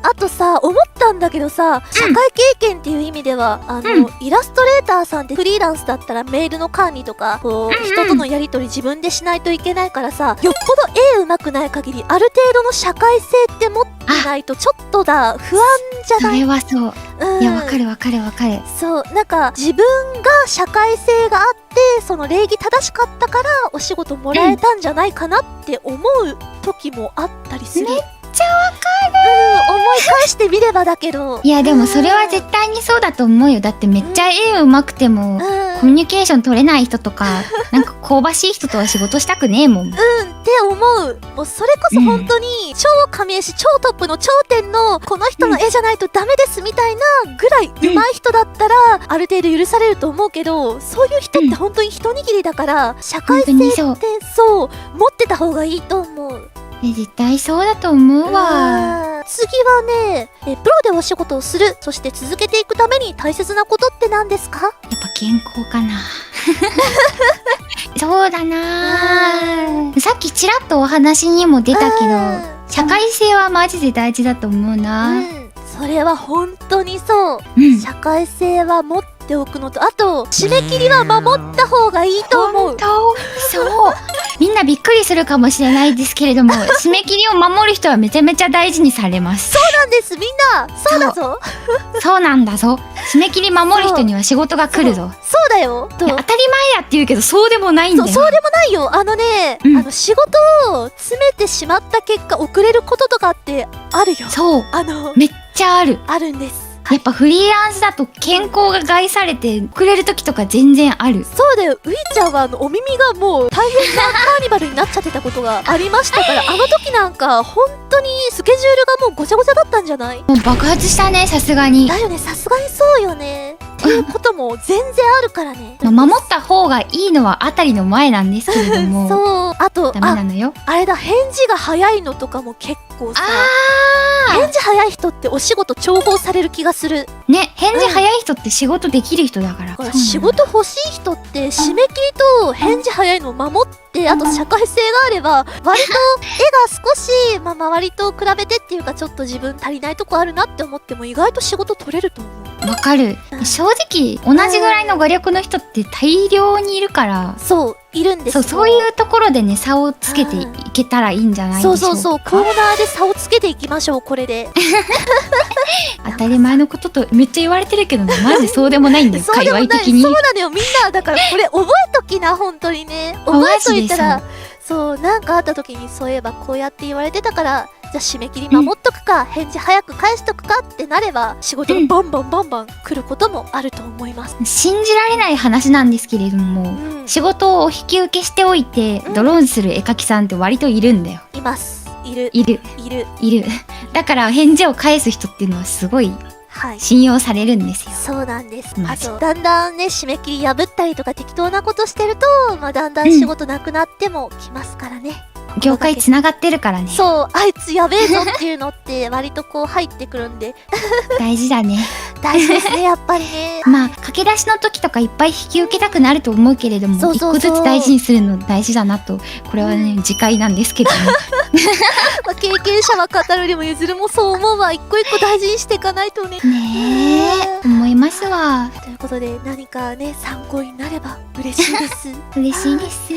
あとさ、思ったんだけどさ、社会経験っていう意味では、イラストレーターさんってフリーランスだったらメールの管理とか、こう、人とのやり取り自分でしないといけないからさ、よっぽど絵上手くない限り、ある程度の社会性って持ってないと、ちょっと不安じゃない？それはそう。いや、わかる。そう、なんか、自分が社会性があって、その礼儀正しかったから、お仕事もらえたんじゃないかなって思う時もあったりする。めっちゃわか思い返してみればだけど。る。いや、でもそれは絶対にそうだと思うよ。だってめっちゃ絵上手くても、コミュニケーション取れない人とか、なんか香ばしい人とは仕事したくねえもん。って思う。もうそれこそ本当に、超神絵師、超トップの頂点の、この人の絵じゃないとダメですみたいなぐらい上手い人だったら、ある程度許されると思うけど、そういう人って本当に一握りだから、社会性ってそう、持ってた方がいいと思う。絶対そうだと思うわ。次はね、プロでお仕事をする、そして続けていくために大切なことって何ですか？やっぱ健康かな。そうだな。さっきちらっとお話にも出たけど、社会性はマジで大事だと思うな。それは本当にそう。社会性は持っておくのと、あと、締め切りは守った方がいいと思う。そう。みんなびっくりするかもしれないですけれども、締め切りを守る人はめちゃめちゃ大事にされます。そうなんです、みんな。そうだぞ。そうなんだぞ。締め切り守る人には仕事が来るぞ。そうだよ。当たり前やって言うけど、そうでもないんだよ。そうでもないよ。仕事を詰めてしまった結果、遅れることとかってあるよ。そう。めっちゃある。あるんです。やっぱフリーランスだと健康が害されて遅れる時とか全然ある。そうだよ。ウィちゃんはお耳がもう大変なカーニバルになっちゃってたことがありましたから、あの時なんか本当にスケジュールがもうごちゃごちゃだったんじゃない？もう爆発したね、さすがに。だよね、さすがにそうよね。っていうことも全然あるからね。守った方がいいのはあたりの前なんですけれども。そう。あと、ダメなのよ。あれだ、返事が早いのとかも結構さ、返事早い人ってお仕事重宝される気がする。ね、返事早い人って仕事できる人だから。仕事欲しい人って締め切りと返事早いのを守って、あと社会性があれば、割と絵が少し、周りと比べてっていうかちょっと自分足りないとこあるなって思っても意外と仕事取れると思う。わかる。正直、同じぐらいの画力の人って大量にいるから。そう、いるんですよ。そういうところでね、差をつけていけたらいいんじゃないでしょうか。そう、コーナーで差をつけていきましょう、これで。当たり前のこととめっちゃ言われてるけどね、マジそうでもないんだよ、界隈的に。そうなのよ、みんな。だからこれ覚えときな、本当にね。覚えといたら、そう、なんかあった時にそういえばこうやって言われてたから、じゃあ締め切り守っとくか、返事早く返しとくかってなれば、仕事がバンバン来ることもあると思います。信じられない話なんですけれども、仕事をお引き受けしておいて、ドローンする絵描きさんって割といるんだよ。います。いる。だから返事を返す人っていうのはすごい信用されるんですよ。そうなんです。あと、だんだんね、締め切り破ったりとか適当なことしてると、だんだん仕事なくなっても来ますからね。業界つながってるからね。そう、あいつやべえぞっていうのって割とこう入ってくるんで。大事だね。大事ですね、やっぱりね。駆け出しの時とかいっぱい引き受けたくなると思うけれども、一個ずつ大事にするの大事だなと、これはね、次回なんですけどね。経験者は語るよりもゆずるもそう思うわ。一個一個大事にしていかないとね。思いますわ。ということで、何かね、参考になれば嬉しいです。嬉しいです。